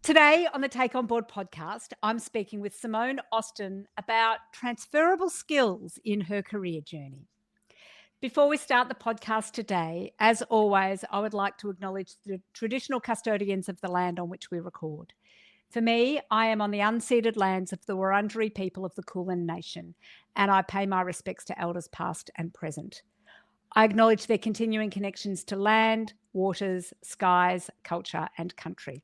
Today on the Take On Board podcast, I'm speaking with Simone Austin about transferable skills in her career journey. Before we start the podcast today, as always, I would like to acknowledge the traditional custodians of the land on which we record. For me, I am on the unceded lands of the Wurundjeri people of the Kulin Nation, and I pay my respects to elders past and present. I acknowledge their continuing connections to land, waters, skies, culture, and country.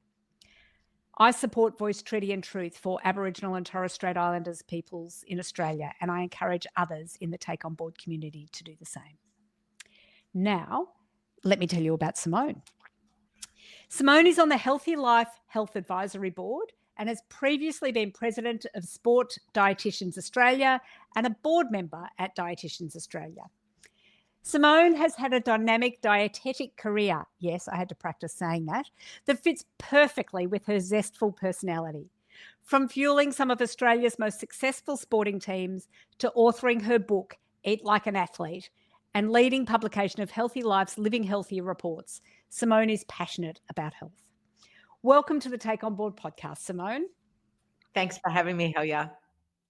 I support Voice, Treaty and Truth for Aboriginal and Torres Strait Islanders peoples in Australia, and I encourage others in the Take On Board community to do the same. Now, let me tell you about Simone. Simone is on the Healthy Life Health Advisory Board and has previously been president of Sport Dietitians Australia and a board member at Dietitians Australia. Simone has had a dynamic dietetic career, yes, I had to practice saying that fits perfectly with her zestful personality. From fueling some of Australia's most successful sporting teams to authoring her book, Eat Like an Athlete, and leading publication of Healthy Life's Living Healthier reports, Simone is passionate about health. Welcome to the Take On Board podcast, Simone. Thanks for having me, Helia.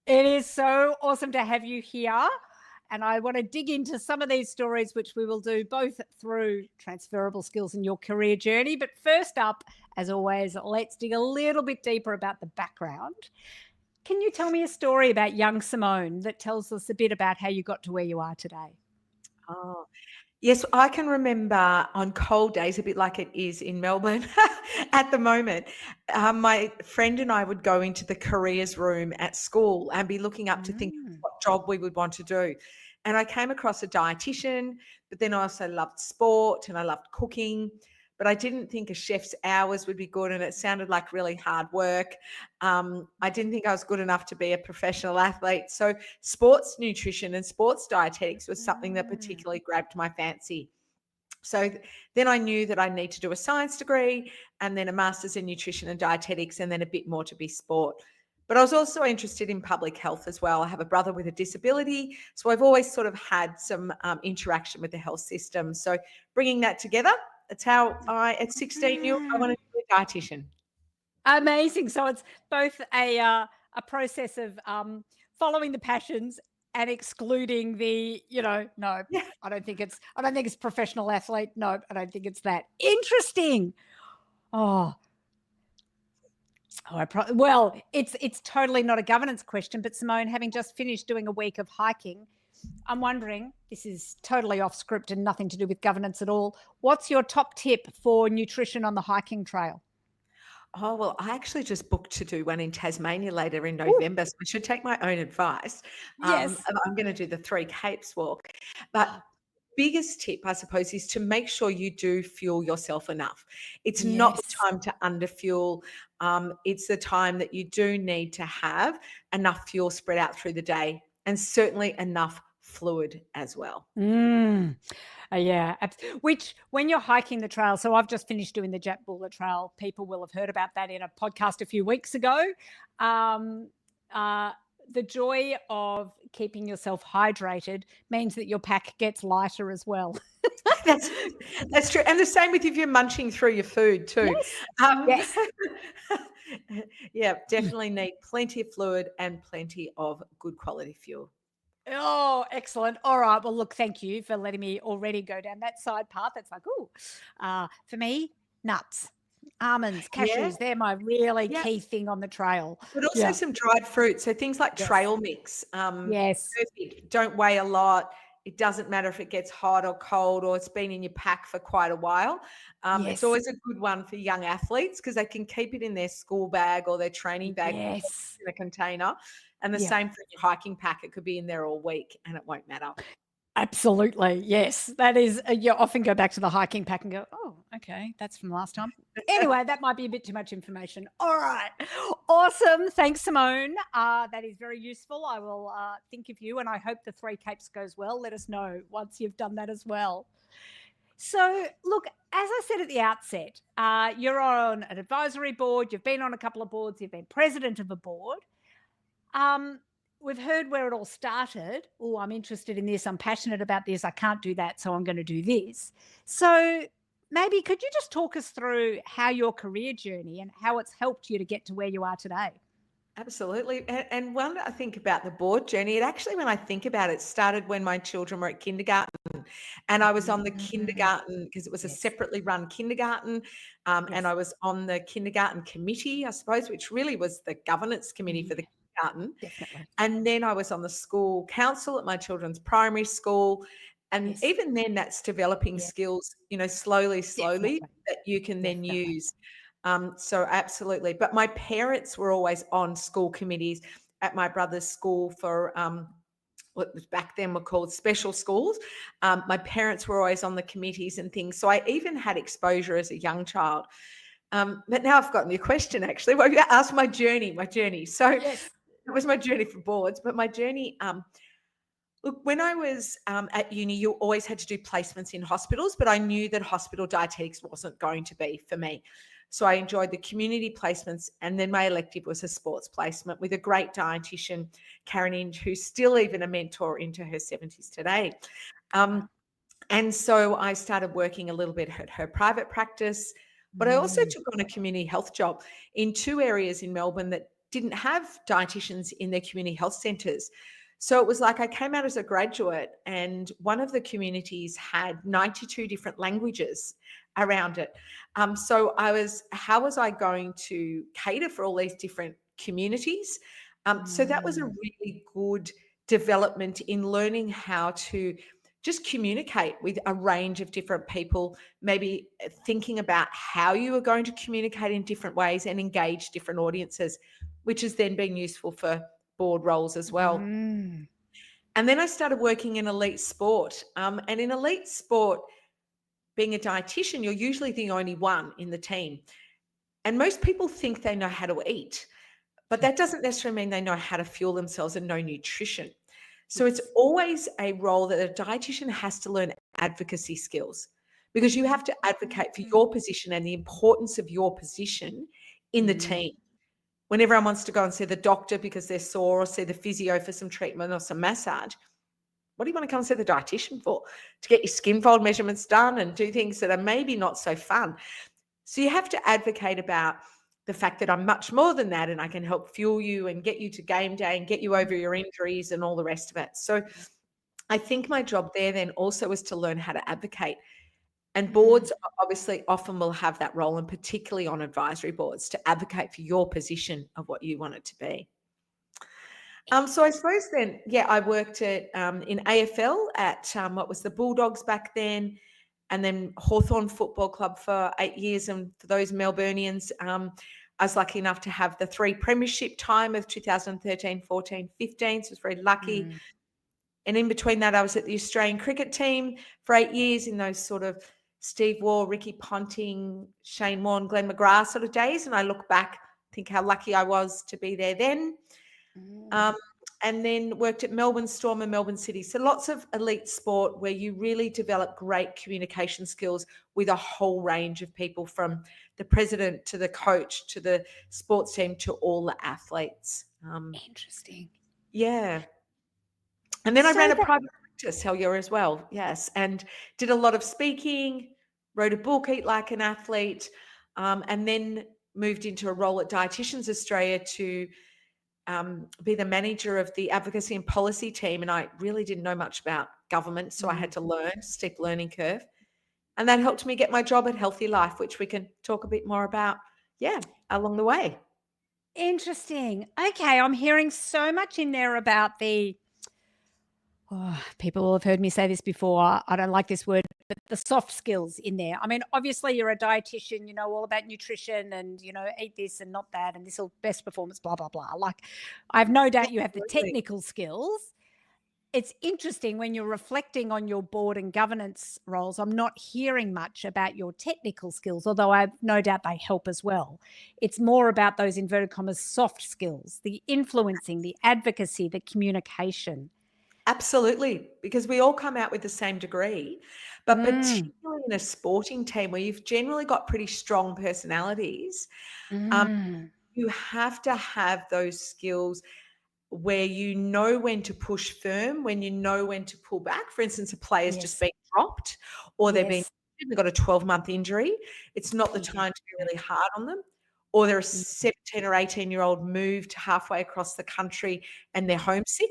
It is so awesome to have you here. And I want to dig into some of these stories, which we will do both through transferable skills in your career journey. But first up, as always, let's dig a little bit deeper about the background. Can you tell me a story about young Simone that tells us a bit about how you got to where you are today? Oh, yes, I can remember on cold days, a bit like it is in Melbourne at the moment, my friend and I would go into the careers room at school and be looking up to think what job we would want to do. And I came across a dietitian, but then I also loved sport and I loved cooking, but I didn't think a chef's hours would be good and it sounded like really hard work. I didn't think I was good enough to be a professional athlete. So sports nutrition and sports dietetics was something that particularly grabbed my fancy. So then I knew that I need to do a science degree and then a master's in nutrition and dietetics and then a bit more to be sport. But I was also interested in public health as well. I have a brother with a disability, so I've always sort of had some interaction with the health system. So bringing that together, that's how I, at 16, knew I wanted to be a dietitian. Amazing. So it's both a process of following the passions and excluding the, no, Yeah. I don't think it's professional athlete. No, I don't think it's that. Interesting. Well, it's totally not a governance question, but Simone, having just finished doing a week of hiking, I'm wondering, this is totally off script and nothing to do with governance at all. What's your top tip for nutrition on the hiking trail? Oh, well, I actually just booked to do one in Tasmania later in November, so I should take my own advice. Yes. I'm going to do the Three Capes walk. But biggest tip, I suppose, is to make sure you do fuel yourself enough. It's not the Yes. time to underfuel. It's the time that you do need to have enough fuel spread out through the day and certainly enough fluid as well. Yeah. Which, when you're hiking the trail, so I've just finished doing the Jatbulla Trail. People will have heard about that in a podcast a few weeks ago. The joy of keeping yourself hydrated means that your pack gets lighter as well. That's true. And the same with if you're munching through your food too. Yes. Yeah, definitely need plenty of fluid and plenty of good quality fuel. Oh, excellent. All right. Well, look, thank you for letting me already go down that side path. It's like, for me, nuts, almonds, Yeah, cashews, they're my really yeah. key thing on the trail. But also Yeah. some dried fruit. So things like Yes. trail mix. Yes. Perfect. Don't weigh a lot. It doesn't matter if it gets hot or cold or it's been in your pack for quite a while. It's Yes. always a good one for young athletes because they can keep it in their school bag or their training bag Yes. in a container. And the Yeah. same for your hiking pack. It could be in there all week and it won't matter. Absolutely. Yes. That is, you often go back to the hiking pack and go, oh, okay, that's from last time. Anyway, that might be a bit too much information. All right. Awesome. Thanks, Simone. That is very useful. I will think of you and I hope the Three Capes goes well. Let us know once you've done that as well. So, look, as I said at the outset, you're on an advisory board. You've been on a couple of boards. You've been president of a board. We've heard where it all started. Oh, I'm interested in this. I'm passionate about this. I can't do that, so I'm going to do this. So maybe could you just talk us through how your career journey and how it's helped you to get to where you are today? Absolutely. And when I think about the board journey, it actually, when I think about it, started when my children were at kindergarten. And I was on the Mm, kindergarten because it was a yes, separately run kindergarten. And yes. I was on the kindergarten committee, I suppose, which really was the governance committee for Yeah, the kindergarten. definitely. And then I was on the school council at my children's primary school. And Yes, even then, that's developing yeah, skills, slowly definitely, that you can then definitely. use. So absolutely. But my parents were always on school committees at my brother's school for what was back then were called special schools. My parents were always on the committees and things. So I even had exposure as a young child. But now I've gotten your question actually. Well, you asked my journey. So Yes. it was my journey for boards, but my journey, look, when I was at uni, you always had to do placements in hospitals, but I knew that hospital dietetics wasn't going to be for me. So I enjoyed the community placements, and then my elective was a sports placement with a great dietitian, Karen Inge, who's still even a mentor into her 70s today. Wow. Um, and so I started working a little bit at her private practice, but I also Mm, took on a community health job in two areas in Melbourne that didn't have dietitians in their community health centres. So it was like I came out as a graduate, and one of the communities had 92 different languages around it. So how was I going to cater for all these different communities? So that was a mm, really good development in learning how to just communicate with a range of different people, maybe thinking about how you are going to communicate in different ways and engage different audiences, which has then been useful for board roles as well. mm. And then I started working in elite sport. And in elite sport, being a dietitian, you're usually the only one in the team. And most people think they know how to eat, but that doesn't necessarily mean they know how to fuel themselves and know nutrition. So it's Yes. always a role that a dietitian has to learn advocacy skills, because you have to advocate for Mm, your position and the importance of your position in the mm, team. When everyone wants to go and see the doctor because they're sore, or see the physio for some treatment or some massage, what do you want to come and see the dietitian for? To get your skin fold measurements done and do things that are maybe not so fun. So you have to advocate about the fact that I'm much more than that, and I can help fuel you and get you to game day and get you over your injuries and all the rest of it. So I think my job there then also was to learn how to advocate. And mm. boards obviously often will have that role, and particularly on advisory boards, to advocate for your position of what you want it to be. So I suppose then, yeah, I worked at in AFL at what was the Bulldogs back then, and then Hawthorn Football Club for 8 years. And for those Melburnians, I was lucky enough to have the three premiership time of 2013, 14, 15. So I was very lucky. Mm, And in between that, I was at the Australian cricket team for 8 years in those sort of Steve Waugh, Ricky Ponting, Shane Warne, Glenn McGrath sort of days. And I look back, think how lucky I was to be there then. mm. Um, and then worked at Melbourne Storm and Melbourne City. So lots of elite sport where you really develop great communication skills with a whole range of people, from the president to the coach to the sports team to all the athletes. Interesting. Yeah. And then I So ran a that private practice, Helga, as well. Yes. And did a lot of speaking, wrote a book, Eat Like an Athlete, and then moved into a role at Dietitians Australia to be the manager of the advocacy and policy team. And I really didn't know much about government, so I had mm. to learn, steep learning curve. And that helped me get my job at Healthy Life, which we can talk a bit more about, yeah, along the way. Interesting. Okay, I'm hearing so much in there about people will have heard me say this before. I don't like this word, but the soft skills in there. I mean, obviously, you're a dietitian, you know all about nutrition and, eat this and not that, and this will best performance, blah, blah, blah. Like, I have no doubt you have the Absolutely. technical skills. It's interesting when you're reflecting on your board and governance roles. I'm not hearing much about your technical skills, although I have no doubt they help as well. It's more about those inverted commas soft skills, the influencing, the advocacy, the communication. Absolutely, because we all come out with the same degree, but Mm, particularly in a sporting team where you've generally got pretty strong personalities, um, mm. you have to have those skills where you know when to push firm, when you know when to pull back. For instance, a player's just Yes, been dropped or they're being yes. they've got a 12-month injury, it's not the time to be really hard on them. Or they're a 17 or 18-year-old moved halfway across the country and they're homesick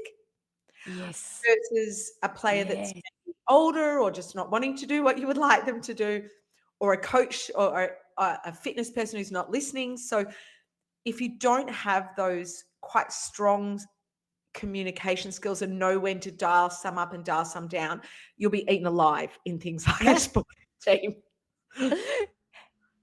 Yes. versus a player that's Yes. older or just not wanting to do what you would like them to do, or a coach or a fitness person who's not listening. So if you don't have those quite strong communication skills and know when to dial some up and dial some down, you'll be eaten alive in things like a sports team.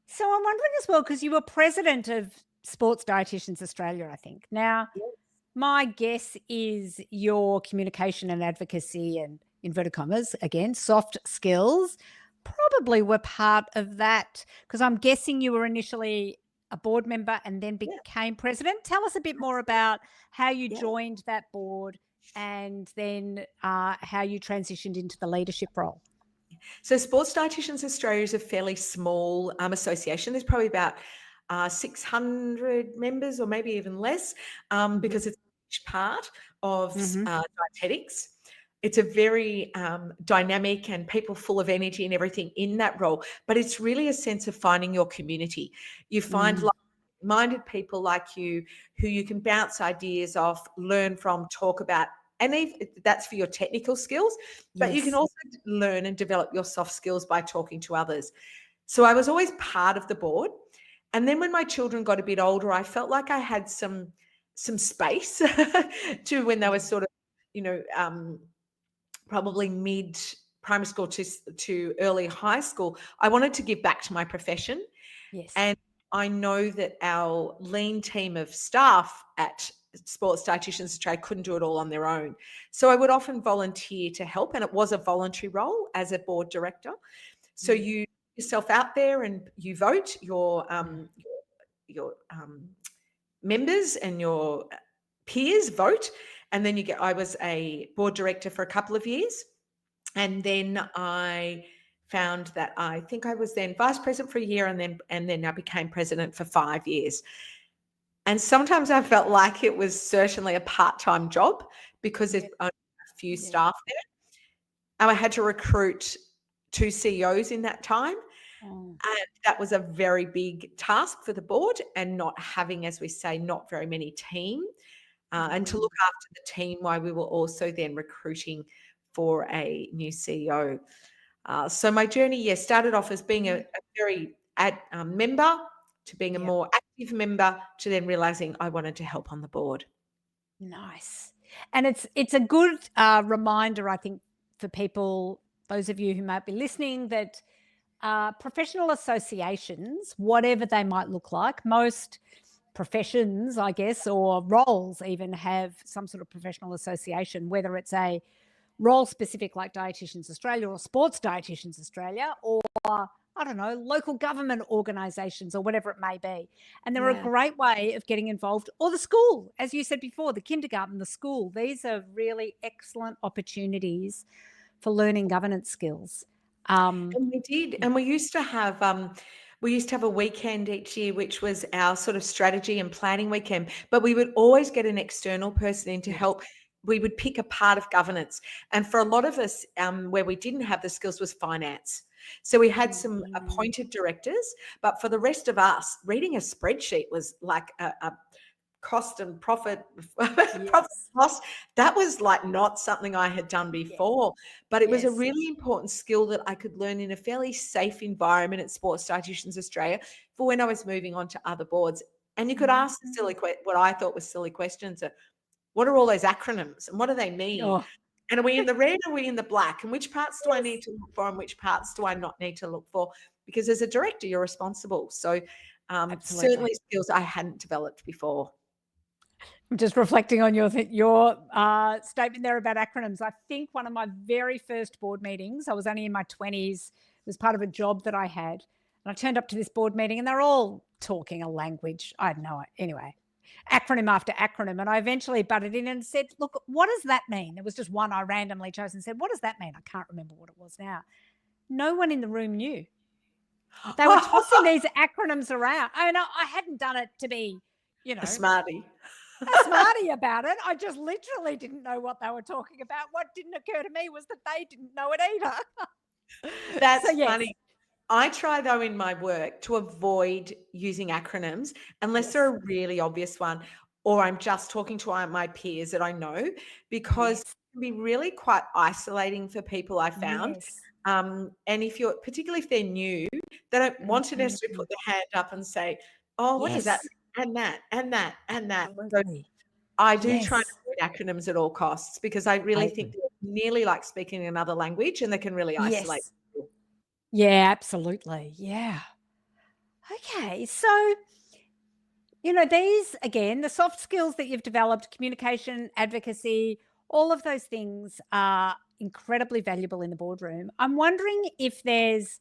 So I'm wondering as well, because you were president of Sports Dietitians Australia, I think. Now, Yes. my guess is your communication and advocacy and, inverted commas, again, soft skills probably were part of that, because I'm guessing you were initially a board member and then Yeah. became president. Tell us a bit more about how you Yeah. joined that board and then how you transitioned into the leadership role. So Sports Dietitians Australia is a fairly small association. There's probably about 600 members or maybe even less because it's a huge part of dietetics. It's a very dynamic and people full of energy and everything in that role, but it's really a sense of finding your community. You find like-minded people like you who you can bounce ideas off, learn from, talk about, and that's for your technical skills, but you can also learn and develop your soft skills by talking to others. So I was always part of the board. And then when my children got a bit older, I felt like I had some space to when they were sort of, probably mid primary school to early high school. I wanted to give back to my profession. Yes. And I know that our lean team of staff at Sports Dietitians Australia couldn't do it all on their own. So I would often volunteer to help, and it was a voluntary role as a board director. So you put yourself out there and you vote your members and your peers vote, and then I was a board director for a couple of years, and then I found that I think I was then vice president for a year, and then I became president for 5 years. And sometimes I felt like it was certainly a part-time job because there's only a few staff there. And I had to recruit 2 CEOs in that time. And that was a very big task for the board, and not having, as we say, not very many team. And to look after the team while we were also then recruiting for a new CEO. So my journey, started off as being a very member, to being a more active member, to then realizing I wanted to help on the board. Nice. And it's a good reminder, I think, for people, those of you who might be listening, that professional associations, whatever they might look like, most professions, I guess, or roles even have some sort of professional association, whether it's a role specific like Dietitians Australia or Sports Dietitians Australia, or I don't know, local government organisations or whatever it may be. And they're a great way of getting involved. Or the school, as you said before, the kindergarten, the school. These are really excellent opportunities for learning governance skills. And we did, and we used to have a weekend each year, which was our sort of strategy and planning weekend. But we would always get an external person in to help. We would pick a part of governance, and for a lot of us, where we didn't have the skills was finance. So we had some appointed directors, but for the rest of us, reading a spreadsheet was like a cost and profit, profit loss. That was like not something I had done before, but it was a really important skill that I could learn in a fairly safe environment at Sports Dietitians Australia for when I was moving on to other boards. And you could ask the what I thought was silly questions. What are all those acronyms and what do they mean? And are we in the red or are we in the black? And which parts do I need to look for and which parts do I not need to look for? Because as a director, you're responsible. So certainly skills I hadn't developed before. I'm just reflecting on your statement there about acronyms. I think one of my very first board meetings, I was only in my 20s, it was part of a job that I had. And I turned up to this board meeting and they're all talking a language. I had no idea. Anyway, acronym after acronym. And I eventually butted in and said, look, what does that mean? There was just one I randomly chose and said, what does that mean? I can't remember what it was now. No one in the room knew. They were tossing these acronyms around. I mean, I hadn't done it to be, a smarty. A smarty about it. I just literally didn't know what they were talking about. What didn't occur to me was that they didn't know it either. That's funny. I try though in my work to avoid using acronyms unless they're Yes. a really obvious one, or I'm just talking to my peers that I know, because it Yes. can be really quite isolating for people, I found. Yes. And if you're, particularly if they're new, they don't want to necessarily Mm. put their hand up and say, "Oh, what does that Yes. mean?" And that, and that, and that. So Absolutely. I do try and Yes. avoid acronyms at all costs because I really I think agree. they're nearly like speaking another language and they can really isolate Yes. people. Yeah, absolutely. Yeah. Okay. So, these again, the soft skills that you've developed, communication, advocacy, all of those things are incredibly valuable in the boardroom. I'm wondering if there's,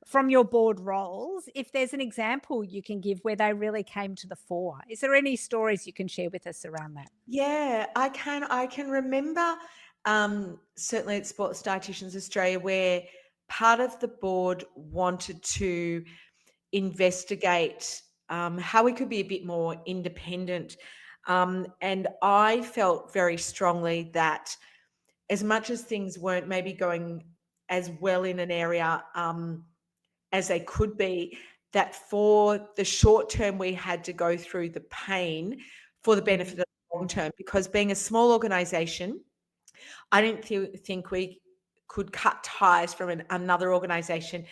from your board roles, if there's an example you can give where they really came to the fore. Is there any stories you can share with us around that? Yeah, I can remember, certainly at Sports Dietitians Australia, where part of the board wanted to investigate, how we could be a bit more independent. And I felt very strongly that as much as things weren't maybe going as well in an area, as they could be, that for the short term, we had to go through the pain for the benefit of Mm, the long term. Because being a small organization, I didn't think we could cut ties from another organization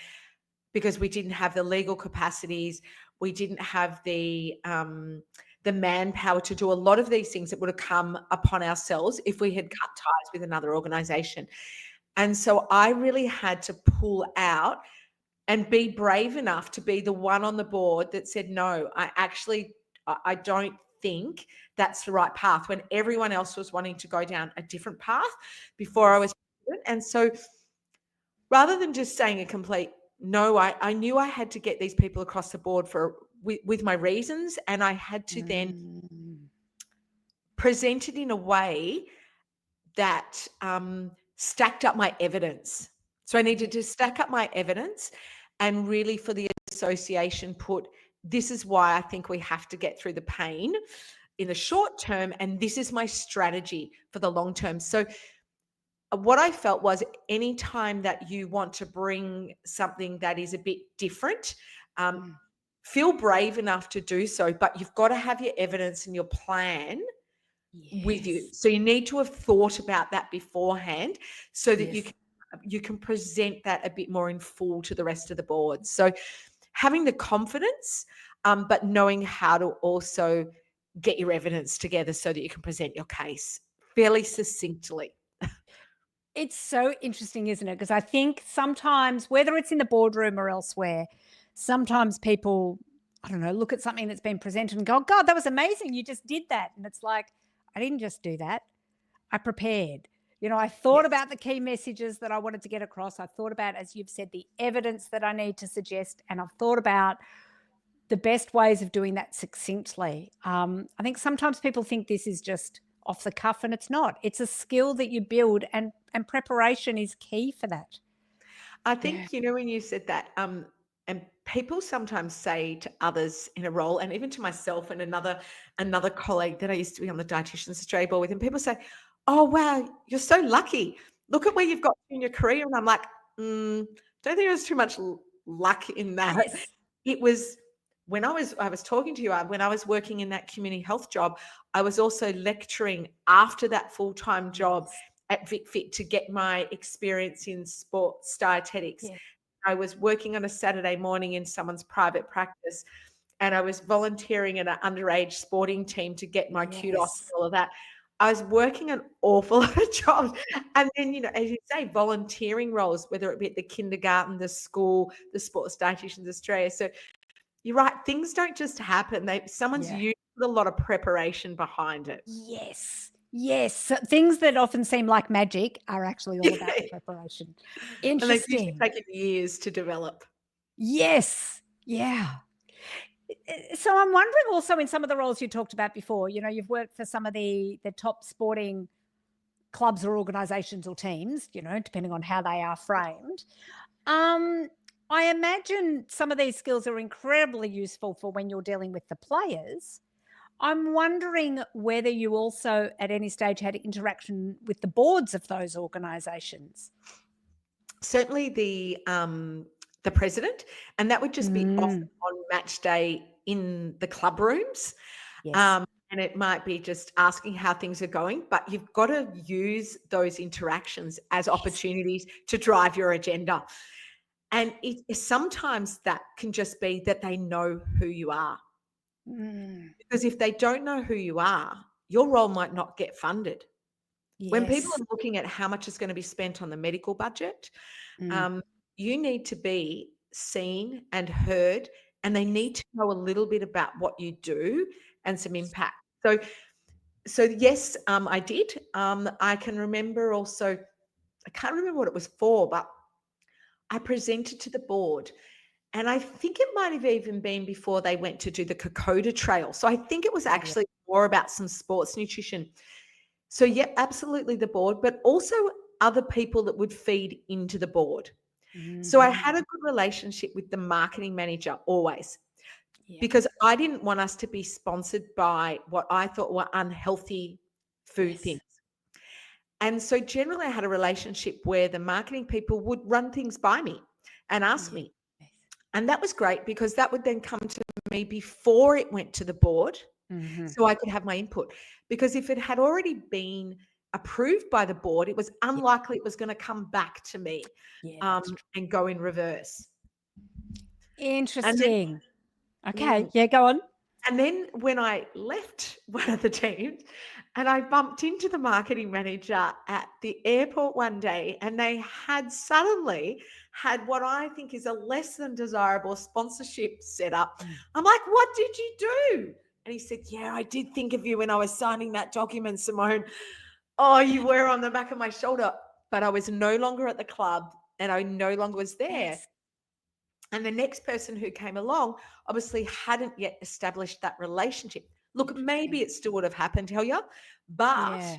because we didn't have the legal capacities. We didn't have the manpower to do a lot of these things that would have come upon ourselves if we had cut ties with another organization. And so I really had to pull out and be brave enough to be the one on the board that said, no, I don't think that's the right path, when everyone else was wanting to go down a different path before I yes. was president. And so rather than just saying a complete no, I knew I had to get these people across the board with my reasons, and I had to then Mm, present it in a way that stacked up my evidence. So I needed to yes. stack up my evidence and really, for the association, put, this is why I think we have to get through the pain in the short term, and this is my strategy for the long term. So what I felt was, any time that you want to bring something that is a bit different, um, Mm, feel brave enough to do so, but you've got to have your evidence and your plan with you. yes. So you need to have thought about that beforehand so that Yes. you can present that a bit more in full to the rest of the board. So having the confidence, but knowing how to also get your evidence together so that you can present your case fairly succinctly. It's so interesting, isn't it? Because I think sometimes, whether it's in the boardroom or elsewhere, sometimes people, I don't know, look at something that's been presented and go, God, that was amazing. You just did that. And it's like, I didn't just do that. I prepared. I thought Yes. about the key messages that I wanted to get across. I thought about, as you've said, the evidence that I need to suggest. And I've thought about the best ways of doing that succinctly. I think sometimes people think this is just off the cuff, and it's not. It's a skill that you build, and preparation is key for that. I Yeah. think, when you said that, and people sometimes say to others in a role, and even to myself and another colleague that I used to be on the Dietitians Australia board with, and people say, "Oh wow, you're so lucky. Look at where you've got to in your career." And I'm like, don't think there's too much luck in that. Yes. It was when I was talking to you, when I was working in that community health job, I was also lecturing after that full-time job Yes. at VicFit to get my experience in sports dietetics. Yeah. I was working on a Saturday morning in someone's private practice, and I was volunteering at an underage sporting team to get my kudos Yes. and all of that. I was working an awful lot of jobs. And then, as you say, volunteering roles, whether it be at the kindergarten, the school, the Sports Dietitians Australia. So you're right, things don't just happen. Someone's Yeah. used a lot of preparation behind it. Yes. Yes. So things that often seem like magic are actually all about Yeah. preparation. And they've usually Interesting. taken years to develop. Yes. Yeah. So I'm wondering also, in some of the roles you talked about before, you've worked for some of the top sporting clubs or organizations or teams, depending on how they are framed. Um, I imagine some of these skills are incredibly useful for when you're dealing with the players. I'm wondering whether you also at any stage had interaction with the boards of those organizations. Certainly the president, and that would just be often Mm. on match day in the club rooms. Yes. And it might be just asking how things are going, but you've got to use those interactions as Yes. opportunities to drive your agenda. And sometimes that can just be that they know who you are. Mm. Because if they don't know who you are, your role might not get funded. When people Yes. are looking at how much is going to be spent on the medical budget, Mm. um, you need to be seen and heard, and they Yes. need to know a little bit about what you do and some Yes. impact. So yes, I did. I can remember also, I can't remember what it was for, but I presented to the board, and I think it might have even been before they went to do the Kokoda Trail. So I think it was Oh, yeah. actually more about some sports nutrition. So yeah, absolutely the board, but also other people that would feed into the board. So I Mhm. had a good relationship with the marketing manager always, Yep. because I didn't want us to be sponsored by what I thought were unhealthy food Yes. things. And so generally I had a relationship where the marketing people would run things by me and ask Yes. me. And that was great because that would then come to me before it went to the board Mhm. so I could have my input. Because if it had already been approved by the board, it was Yeah. unlikely it was going to come back to me Yeah, that's true. and go in reverse. And then, Interesting. Okay. mm, Yeah, go on. and then when I left one of the teams and I bumped into the marketing manager at the airport one day, and they had suddenly had what I think is a less than desirable sponsorship set up. Mm. I'm like, what did you do? And he said, yeah, I did think of you when I was signing that document, Simone. Oh, you were on the back of my shoulder. But I was no longer at the club and I no longer was there. Yes. And the next person who came along obviously hadn't yet established that relationship. Look, maybe Interesting. it still would have happened, Helia, but Yeah.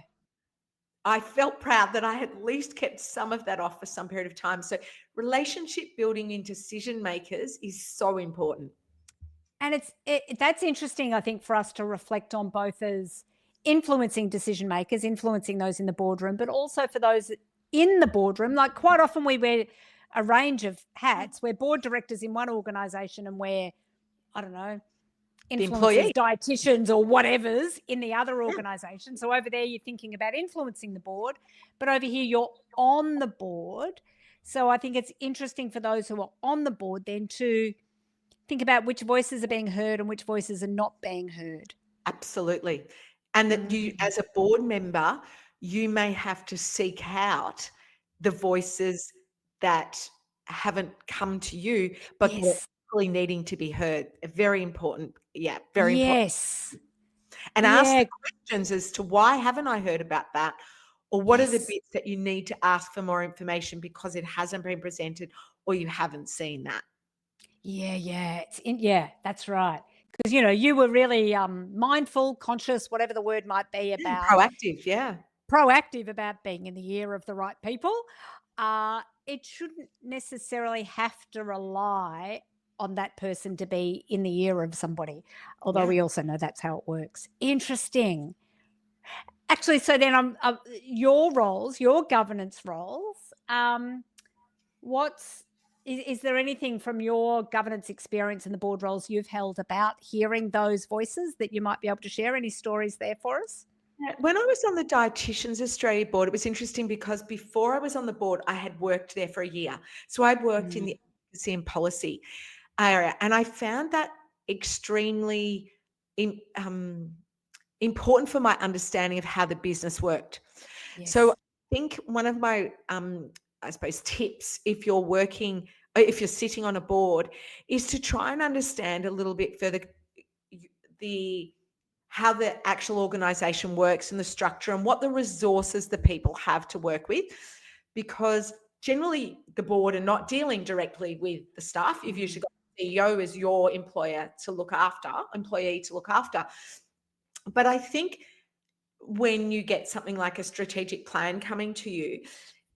I felt proud that I had at least kept some of that off for some period of time. So relationship building in decision makers is so important. And that's interesting, I think, for us to reflect on both as influencing decision makers, influencing those in the boardroom, but also for those in the boardroom. Like quite often we wear a range of hats. We're board directors in one organization and we're, I don't know, The influencers, employee. dietitians or whatever's in the other organization. So over there you're thinking about influencing the board, but over here you're on the board. So I think it's interesting for those who are on the board then to think about which voices are being heard and which voices are not being heard. Absolutely. And that you, Mm. as a board member, you may have to seek out the voices that haven't come to you, but they're Yes. really needing to be heard. Very important. Yeah, very important. Yes. And ask Yeah. the questions as to why haven't I heard about that? Or what are the Yes. bits that you need to ask for more information because it hasn't been presented or you haven't seen that? Yeah. Yeah. Yeah, that's right. Because, you were really mindful, conscious, whatever the word might be, about Proactive, yeah. proactive about being in the ear of the right people. It shouldn't necessarily have to rely on that person to be in the ear of somebody, although Yeah. we also know that's how it works. Interesting. Actually, so then your roles, your governance roles. What's is there anything from your governance experience in the board roles you've held about hearing those voices that you might be able to share? Any stories there for us? Yeah, when I was on the Dietitians Australia board, it was interesting because before I was on the board, I had worked there for a year. So I'd worked in Mm. the advocacy and policy area, and I found that extremely in, important for my understanding of how the business worked. So I Yes. think one of my, I suppose, tips if you're working, if you're sitting on a board, is to try and understand a little bit further the how the actual organization works and the structure and what the resources the people have to work with, because generally the board are not dealing directly with the staff. You've usually Mm. got the CEO as your employee to look after. But I think when you get something like a strategic plan coming to you,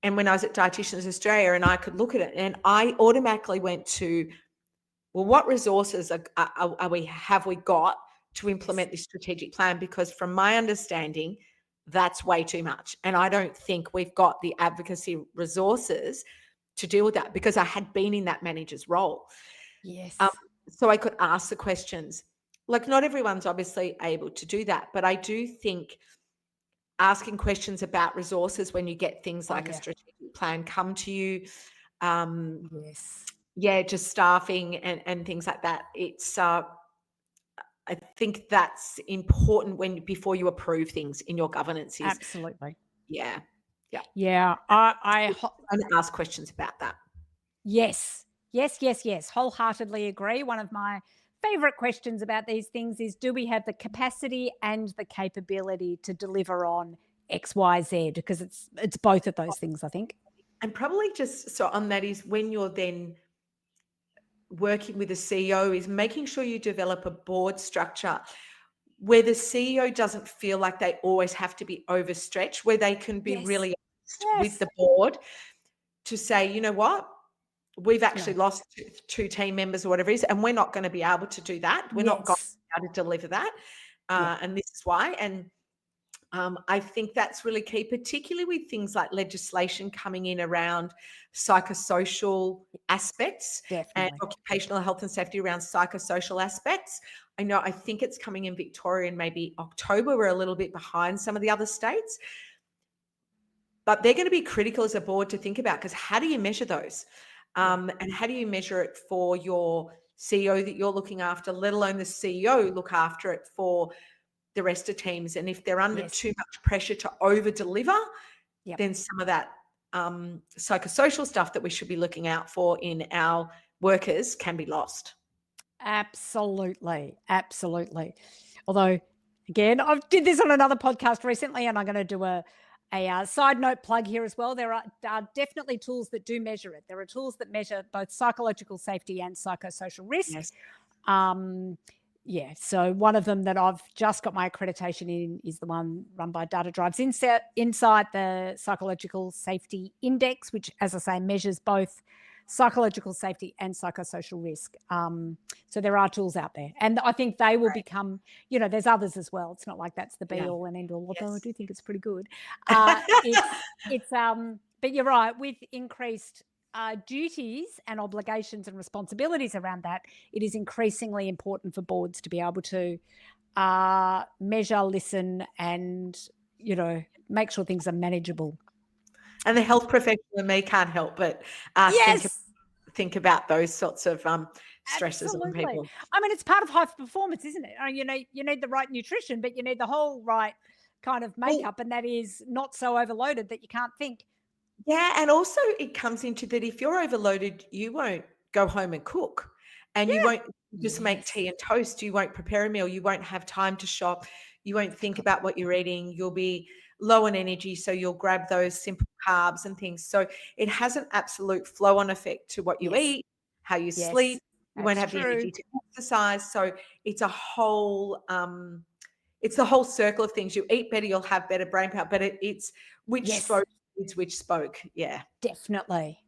and when I was at Dietitians Australia and I could look at it and I automatically went to, well, what resources have we got to Yes. implement this strategic plan? Because from my understanding, that's way too much. And I don't think we've got the advocacy resources to deal with that because I had been in that manager's role. Yes. So I could ask the questions. Like, not everyone's obviously able to do that, but I do think asking questions about resources when you get things like a strategic plan come to you, Yes. just staffing and things like that. It's I think that's important before you approve things in your governance. Is Absolutely. yeah. Yeah. And ask questions about that. Yes. Yes. Wholeheartedly agree. One of my favorite questions about these things is, do we have the capacity and the capability to deliver on X, Y, Z? Because it's both of those things, I think. And probably just so on that is when you're then working with a CEO is making sure you develop a board structure where the CEO doesn't feel like they always have to be overstretched, where they can be really honest with the board to say, you know what, we've actually lost two team members or whatever it is, and we're not going to be able to do that. We're not going to be able to deliver that. And this is why. And I think that's really key, particularly with things like legislation coming in around psychosocial aspects and occupational health and safety around psychosocial aspects. I think it's coming in Victoria in maybe October. We're a little bit behind some of the other states. But they're going to be critical as a board to think about, because how do you measure those? And how do you measure it for your CEO that you're looking after, let alone the CEO look after it for the rest of teams? And if they're under too much pressure to over deliver, then some of that psychosocial stuff that we should be looking out for in our workers can be lost. Absolutely. Although, again, I did this on another podcast recently, and I'm going to do a side note plug here as well. There are definitely tools that do measure it. There are tools that measure both psychological safety and psychosocial risk. So one of them that I've just got my accreditation in is the one run by Data Drives Insight, the Psychological Safety Index, which, as I say, measures both psychological safety and psychosocial risk. So there are tools out there, and I think they will become, there's others as well. It's not like that's the be all and end all, although I do think it's pretty good. But you're right, with increased duties and obligations and responsibilities around that, it is increasingly important for boards to be able to measure, listen, and make sure things are manageable. And the health professional in me can't help but think about those sorts of stresses on people. I mean, it's part of high performance, isn't it? You need the right nutrition, but you need the whole right kind of makeup, and that is not so overloaded that you can't think. Yeah, and also it comes into that if you're overloaded, you won't go home and cook, and you won't just make tea and toast. You won't prepare a meal. You won't have time to shop. You won't think about what you're eating. You'll be low on energy, so you'll grab those simple carbs and things. So it has an absolute flow-on effect to what you eat, how you sleep. You won't have the energy to exercise. So it's a whole it's the whole circle of things. You eat better, you'll have better brain power, but it's which spoke is which spoke. Yeah. Definitely.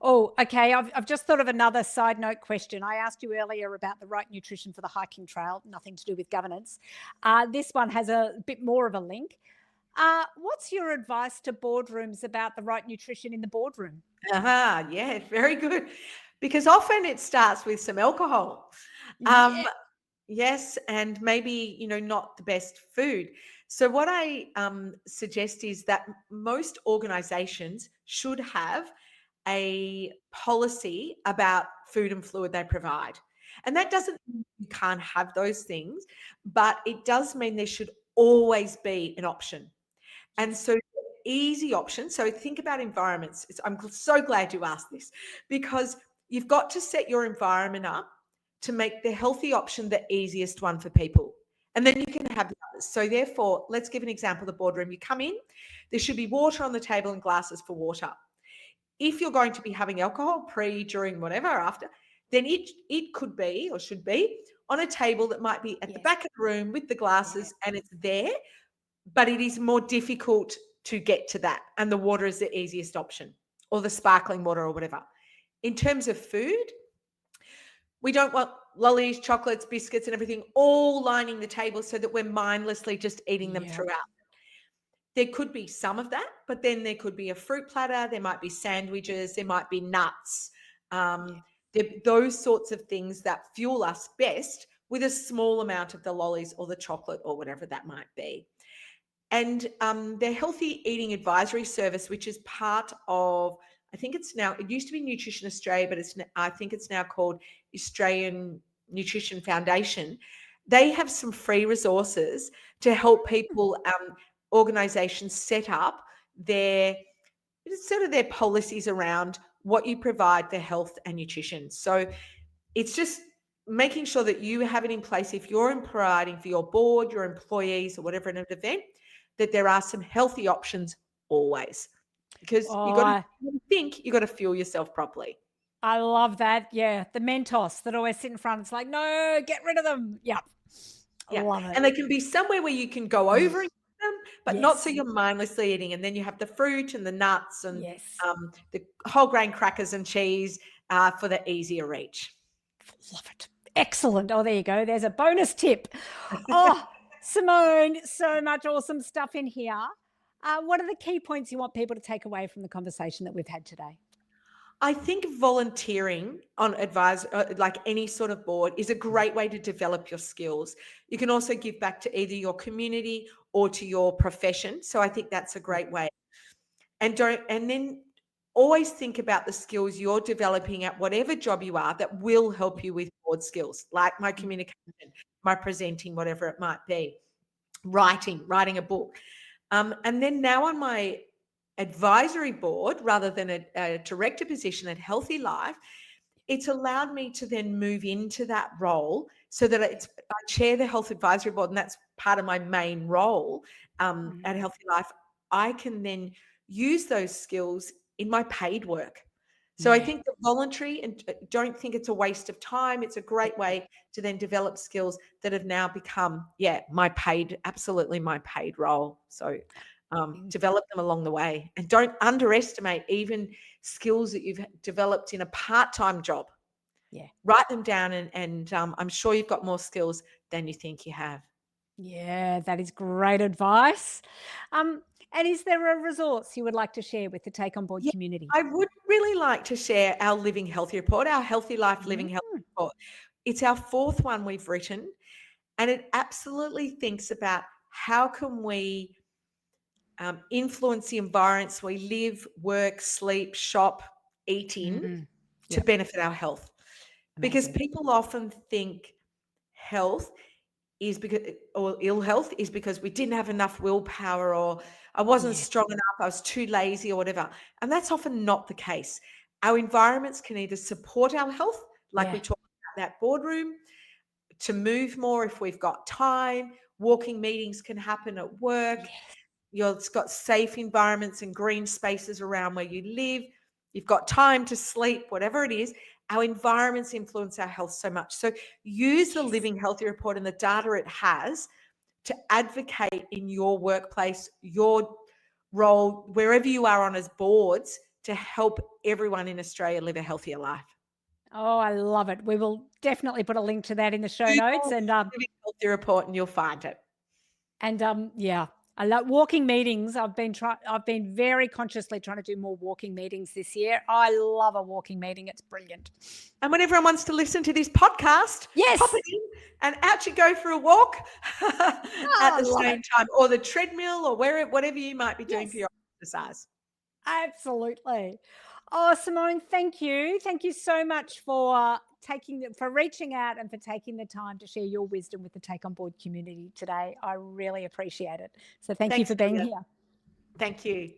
Oh, okay. I've just thought of another side note question. I asked you earlier about the right nutrition for the hiking trail, nothing to do with governance. This one has a bit more of a link. What's your advice to boardrooms about the right nutrition in the boardroom? Yeah, very good. Because often it starts with some alcohol. Yes, and maybe, not the best food. So what I suggest is that most organizations should have a policy about food and fluid they provide. And that doesn't mean you can't have those things, but it does mean there should always be an option. And so easy option. So think about environments. I'm so glad you asked this, because you've got to set your environment up to make the healthy option the easiest one for people. And then you can have the others. So therefore, let's give an example of the boardroom. You come in, there should be water on the table and glasses for water. If you're going to be having alcohol pre, during, whatever, after, then it could be or should be on a table that might be at the back of the room with the glasses, and it's there, but it is more difficult to get to that. And the water is the easiest option, or the sparkling water or whatever. In terms of food, we don't want lollies, chocolates, biscuits and everything all lining the table so that we're mindlessly just eating them throughout. there could be some of that, but then there could be a fruit platter, there might be sandwiches, there might be nuts, Yeah. those sorts of things that fuel us best with a small amount of the lollies or the chocolate or whatever that might be. And their healthy eating advisory service, which is part of, I think it's now, it used to be Nutrition Australia, but I think it's now called Australian Nutrition Foundation. They have some free resources to help people, organisations set up their sort of their policies around what you provide for health and nutrition. So it's just making sure that you have it in place if you're providing for your board, your employees, or whatever in an event, that there are some healthy options always. Because Oh, you got to fuel yourself properly. I love that. Yeah. The Mentos that always sit in front. It's like, no, get rid of them. Yep. Yeah. Love it. And they can be somewhere where you can go over and eat them, but not so Yes. you're mindlessly eating. And then you have the fruit and the nuts and Yes. the whole grain crackers and cheese for the easier reach. Love it. Excellent. Oh, there you go. There's a bonus tip. Oh, Simone, so much awesome stuff in here. What are the key points you want people to take away from the conversation that we've had today? I think volunteering on like any sort of board, is a great way to develop your skills. You can also give back to either your community or to your profession. So I think that's a great way. And then always think about the skills you're developing at whatever job you are that will help you with board skills, like my communication, my presenting, whatever it might be, writing a book. And then now on my advisory board, rather than a director position at Healthy Life, it's allowed me to then move into that role so that I chair the health advisory board, and that's part of my main role at Healthy Life. I can then use those skills in my paid work. So I think the voluntary, and don't think it's a waste of time. It's a great way to then develop skills that have now become, absolutely my paid role. So develop them along the way, and don't underestimate even skills that you've developed in a part-time job. Yeah. Write them down, and I'm sure you've got more skills than you think you have. Yeah, that is great advice. And is there a resource you would like to share with the Take On Board Yeah, community? I would really like to share our Living Healthy report, our Healthy Life Living Healthy Mm, report. It's our fourth one we've written, and it absolutely thinks about how can we influence the environments we live, work, sleep, shop, eat in mm, to yep, benefit our health. Because amazing. people often think health is because, or ill health is because we didn't have enough willpower, or I wasn't Yes, strong enough, I was too lazy or whatever. And that's often not the case. Our environments can either support our health, like we yeah, talked about that boardroom, to move more if we've got time. Walking meetings can happen at work. yes, You've got safe environments and green spaces around where you live. You've got time to sleep, whatever it is. Our environments influence our health so much. So use the yes. Living Healthy report and the data it has to advocate in your workplace, your role, wherever you are on as boards, to help everyone in Australia live a healthier life. Oh, I love it. We will definitely put a link to that in the show notes. Google Living Healthy report and you'll find it. Yeah, I love walking meetings. I've been very consciously trying to do more walking meetings this year. I love a walking meeting. It's brilliant. And when everyone wants to listen to this podcast, pop Yes. it in and out you go for a walk Oh, at I the love same it. time, or the treadmill, or whatever you might be doing for Yes. your exercise. Absolutely. Oh, Simone, thank you. Thank you so much for reaching out and for taking the time to share your wisdom with the Take On Board community today. I really appreciate it. So thank you Thanks, for being Julia. here. Thank you.